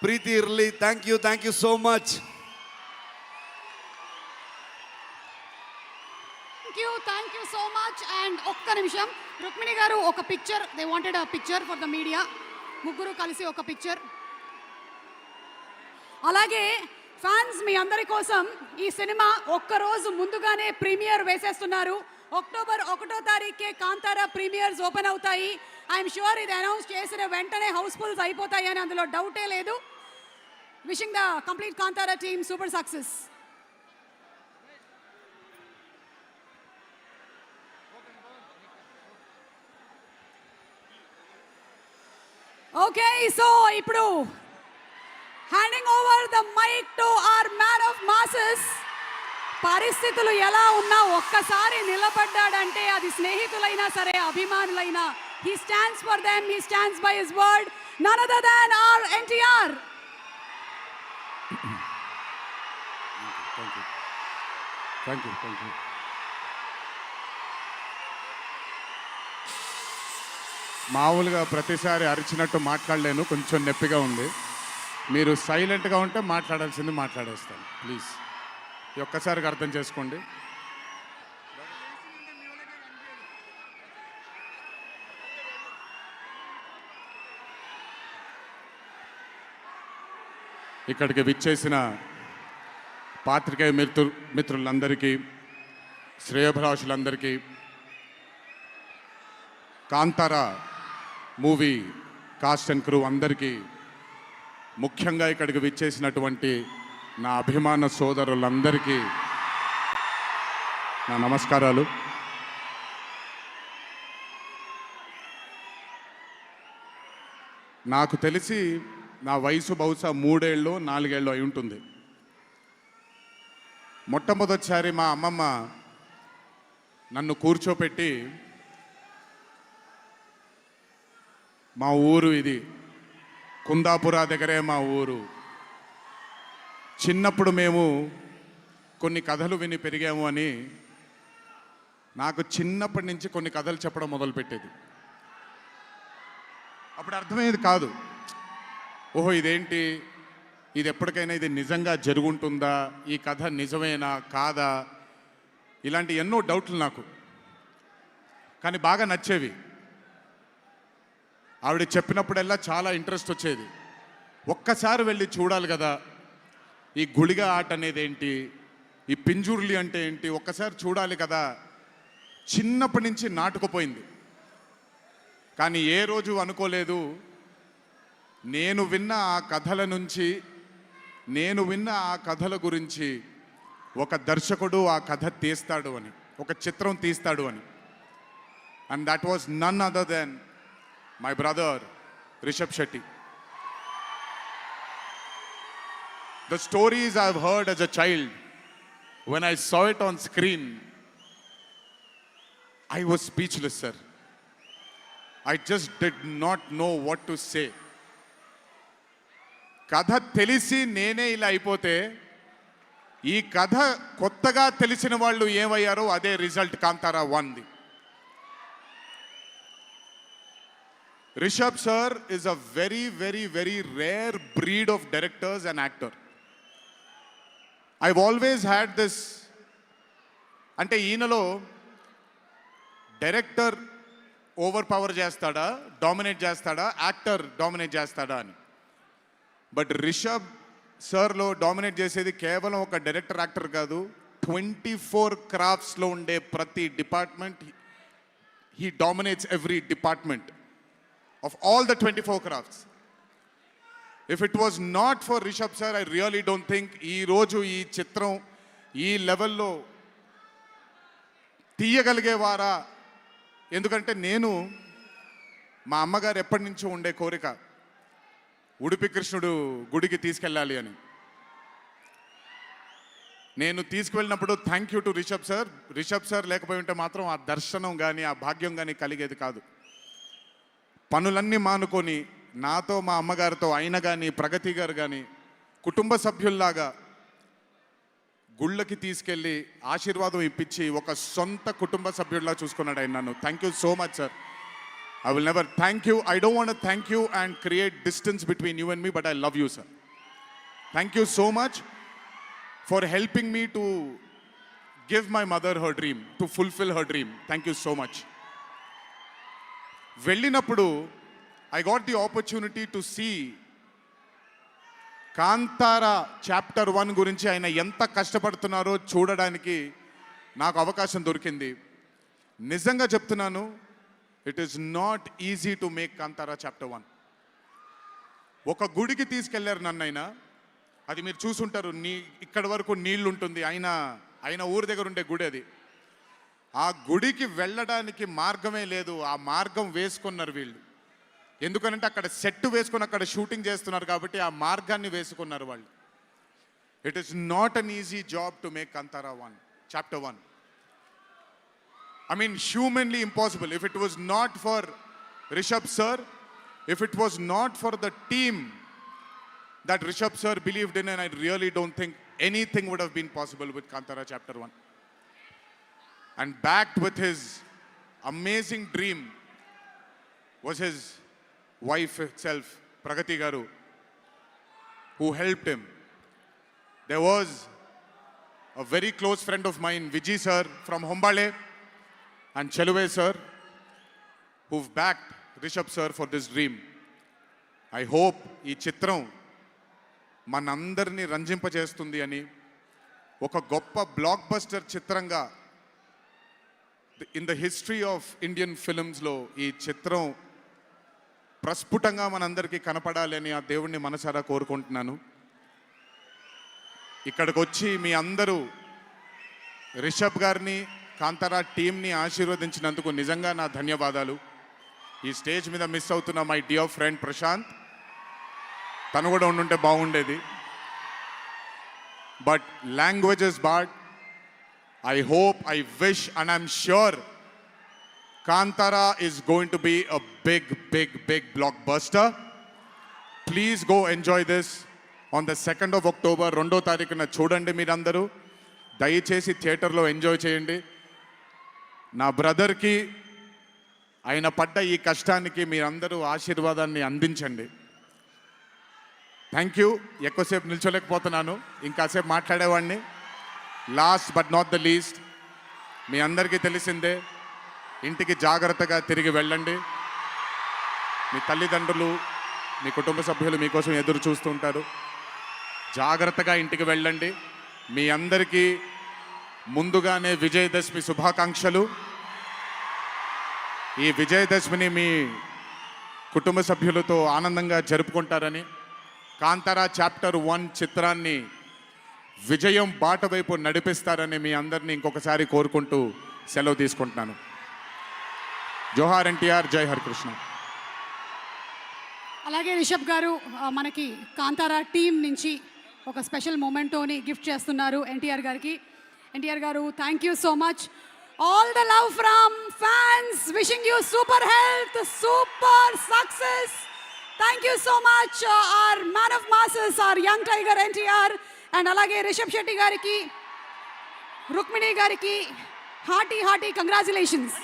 ప్రీతి ఇర్లి, thank you so much. Thank you so much. And ఒక్క నిమిషం, రుక్మిణి గారు ఒక picture, they wanted a picture for the media. ముగ్గురు కలిసి ఒక పిక్చర్. అలాగే ఫ్యాన్స్ మీ అందరి కోసం ఈ సినిమా ఒక్కరోజు ముందుగానే ప్రీమియర్ వేసేస్తున్నారు. అక్టోబర్ 1వ తారీఖే కాంతారా ప్రీమియర్స్ ఓపెన్ అవుతాయి. ఐఎమ్ షూర్ ఇది అనౌన్స్ చేసిన వెంటనే హౌస్ఫుల్స్ అయిపోతాయి అని అందులో డౌటే లేదు. Wishing the complete Kantara team super success. Okay, so ఇప్పుడు handing over the mic to our man of masses. పరిస్థితులు ఎలా ఉన్నా ఒక్కసారి నిలబడ్డాడంటే అది స్నేహితులైనా సరే అభిమానులైనా, he stands for them, he stands by his word. None other than R NTR. Thank you. మామూలుగా ప్రతిసారి అరిచినట్టు మాట్లాడలేను, కొంచెం నొప్పిగా ఉంది. మీరు సైలెంట్గా ఉంటే మాట్లాడాల్సింది మాట్లాడేస్తాను ప్లీజ్. ఈ ఒక్కసారికి అర్థం చేసుకోండి. ఇక్కడికి విచ్చేసిన పాత్రికేయ మిత్రులందరికీ, శ్రేయోభిలాషులందరికీ, Kantara movie cast and crew అందరికీ, ముఖ్యంగా ఇక్కడికి విచ్చేసినటువంటి నా అభిమాన సోదరులందరికీ నా నమస్కారాలు. నాకు తెలిసి నా వయసు బహుశా 3 ఏళ్ళు 4 ఏళ్ళు అయి ఉంటుంది. మొట్టమొదటిసారి మా అమ్మమ్మ నన్ను కూర్చోపెట్టి, మా ఊరు ఇది, కుందాపుర దగ్గరే మా ఊరు, చిన్నప్పుడు మేము కొన్ని కథలు విని పెరిగాము అని నాకు చిన్నప్పటి నుంచి కొన్ని కథలు చెప్పడం మొదలుపెట్టేది. అప్పుడు అర్థమయ్యేది కాదు, ఓహో ఇదేంటి, ఇది ఎప్పటికైనా ఇది నిజంగా జరుగుంటుందా, ఈ కథ నిజమేనా కాదా, ఇలాంటి ఎన్నో డౌట్లు నాకు. కానీ బాగా నచ్చేవి. ఆవిడ చెప్పినప్పుడల్లా చాలా ఇంట్రెస్ట్ వచ్చేది. ఒక్కసారి వెళ్ళి చూడాలి కదా, ఈ గుళిగ ఆట అనేది ఏంటి, ఈ పింజుర్లి అంటే ఏంటి, ఒక్కసారి చూడాలి కదా. చిన్నప్పటి నుంచి నాటుకుపోయింది. కానీ ఏ రోజు అనుకోలేదు నేను విన్న ఆ కథల నుంచి, నేను విన్న ఆ కథల గురించి ఒక దర్శకుడు ఆ కథ తీస్తాడు అని, ఒక చిత్రం తీస్తాడు అని. And that was none other than my brother Rishabh Shetty. The stories I've heard as a child, when I saw it on screen, I was speechless, sir. I just did not know what to say. కథ తెలిసి నేనే ఇలా అయిపోతే, ఈ కథ కొత్తగా తెలిసిన వాళ్ళు ఏమయ్యారో అదే రిజల్ట్ కాంతారా 1ది. Rishabh sir is a very rare breed of directors and actor. I've always had this, అంటే ఈయనలో డైరెక్టర్ ఓవర్ పవర్ చేస్తాడా, డామినేట్ చేస్తాడా, యాక్టర్ డామినేట్ చేస్తాడా అని. బట్ రిషబ్ సార్లో డామినేట్ చేసేది కేవలం ఒక డైరెక్టర్ యాక్టర్ కాదు, 24 క్రాఫ్ట్స్లో ఉండే ప్రతి department. He dominates every department of all the 24 crafts. If it was not for Rishabh sir, I really don't think ee roju ee chitram ee level lo తీయగలిగేవారా. ఎందుకంటే నేను మా అమ్మగారు ఎప్పటి నుంచో ఉండే కోరిక ఉడిపి కృష్ణుడు గుడికి తీసుకెళ్ళాలి అని. నేను తీసుకువెళ్ళినప్పుడు thank you to Rishabh sir లేకపోయి ఉంటే మాత్రం ఆ దర్శనం కానీ ఆ భాగ్యం కానీ కలిగేది కాదు. పనులన్నీ మానుకొని నాతో మా అమ్మగారితో ఆయన కానీ ప్రగతి గారు కానీ కుటుంబ సభ్యుల్లాగా గుళ్ళకి తీసుకెళ్ళి ఆశీర్వాదం ఇప్పించి ఒక సొంత కుటుంబ సభ్యుల్లా చూసుకున్నాడు ఆయన నన్ను. Thank you so much sir. I will never thank you. I don't want to thank you and create distance between you and me, but I love you, sir. Thank you so much for helping me to give my mother her dream, to fulfill her dream. Thank you so much. వెళ్ళినప్పుడు I got the opportunity to see Kantara chapter 1 గురించి ఆయన ఎంత కష్టపడుతున్నారో చూడడానికి నాకు అవకాశం దొరికింది. నిజంగా చెప్తున్నాను, it is not easy to make Kantara chapter 1. ఒక గుడికి తీసుకెళ్లారు నన్నైనా, అది మీరు చూసుంటారు, ఇక్కడ వరకు నీళ్లు ఉంటుంది, ఆయన ఊరి దగ్గర ఉండే గుడి అది. ఆ గుడికి వెళ్ళడానికి మార్గమే లేదు, ఆ మార్గం వేసుకున్నారు వీళ్ళు. ఎందుకనంటే అక్కడ సెట్ వేసుకొని అక్కడ షూటింగ్ చేస్తున్నారు కాబట్టి ఆ మార్గాన్ని వేసుకున్నారు వాళ్ళు. It is not an easy job to make Kantara 1 chapter 1. I mean, humanly impossible. If it was not for Rishabh sir, if it was not for the team that Rishabh sir believed in, and I really don't think anything would have been possible with Kantara chapter 1. And backed with his amazing dream was his wife itself, Pragati Garu, who helped him. There was a very close friend of mine, Vijay sir from Hombale, and Cheluve sir, who've backed Rishabh sir for this dream. I hope ఈ చిత్రం మనందరినీ రంజింపజేస్తుంది అని, ఒక గొప్ప blockbuster చిత్రంగా in the history of Indian ఫిల్మ్స్లో ఈ చిత్రం ప్రస్ఫుటంగా మనందరికీ కనపడాలి అని ఆ దేవుణ్ణి మనసారా కోరుకుంటున్నాను. ఇక్కడికి వచ్చి మీ అందరూ రిషబ్ గారిని, కాంతారా టీంని ఆశీర్వదించినందుకు నిజంగా నా ధన్యవాదాలు. ఈ స్టేజ్ మీద మిస్ అవుతున్న మై డియర్ ఫ్రెండ్ ప్రశాంత్, తను కూడా ఉండుంటే బాగుండేది. But language is bad. I hope, I wish, and I'm sure Kantara is going to be a big, big, big blockbuster. Please go enjoy this on the 2nd of October. 2వ తారీఖున చూడండి మీరందరూ. దయచేసి థియేటర్లో ఎంజాయ్ చేయండి. నా బ్రదర్కి ఆయన పడ్డ ఈ కష్టానికి మీరందరూ ఆశీర్వాదాన్ని అందించండి. Thank you. ఎక్కువసేపు నిల్చోలేకపోతున్నాను, ఇంకాసేపు మాట్లాడేవాడిని. Last but not the least, మీ అందరికీ తెలిసిందే, ఇంటికి జాగ్రత్తగా తిరిగి వెళ్ళండి. మీ తల్లిదండ్రులు, మీ కుటుంబ సభ్యులు మీకోసం ఎదురు చూస్తుంటారు. జాగ్రత్తగా ఇంటికి వెళ్ళండి. మీ అందరికీ ముందుగానే విజయదశమి శుభాకాంక్షలు. ఈ విజయదశమిని మీ కుటుంబ సభ్యులతో ఆనందంగా జరుపుకుంటారని, కాంతారా చాప్టర్ 1 చిత్రాన్ని విజయం బాట వైపు నడిపిస్తారని మీ అందరినీ ఇంకొకసారి కోరుకుంటూ సెలవు తీసుకుంటున్నాను. జోహార్ ఎన్టీఆర్, జై హరికృష్ణ. అలాగే రిషబ్ గారు మనకి కాంతారా టీం నుంచి ఒక స్పెషల్ మొమెంటోని గిఫ్ట్ చేస్తున్నారు ఎన్టీఆర్ గారికి. NTR garu, thank you so much. All the love from fans, wishing you super health, super success. Thank you so much our man of masses, our young tiger NTR. And అలాగే రిషబ్ శెట్టి గారికి, రుక్మిణి గారికి హార్టీ కంగ్రాచులేషన్స్.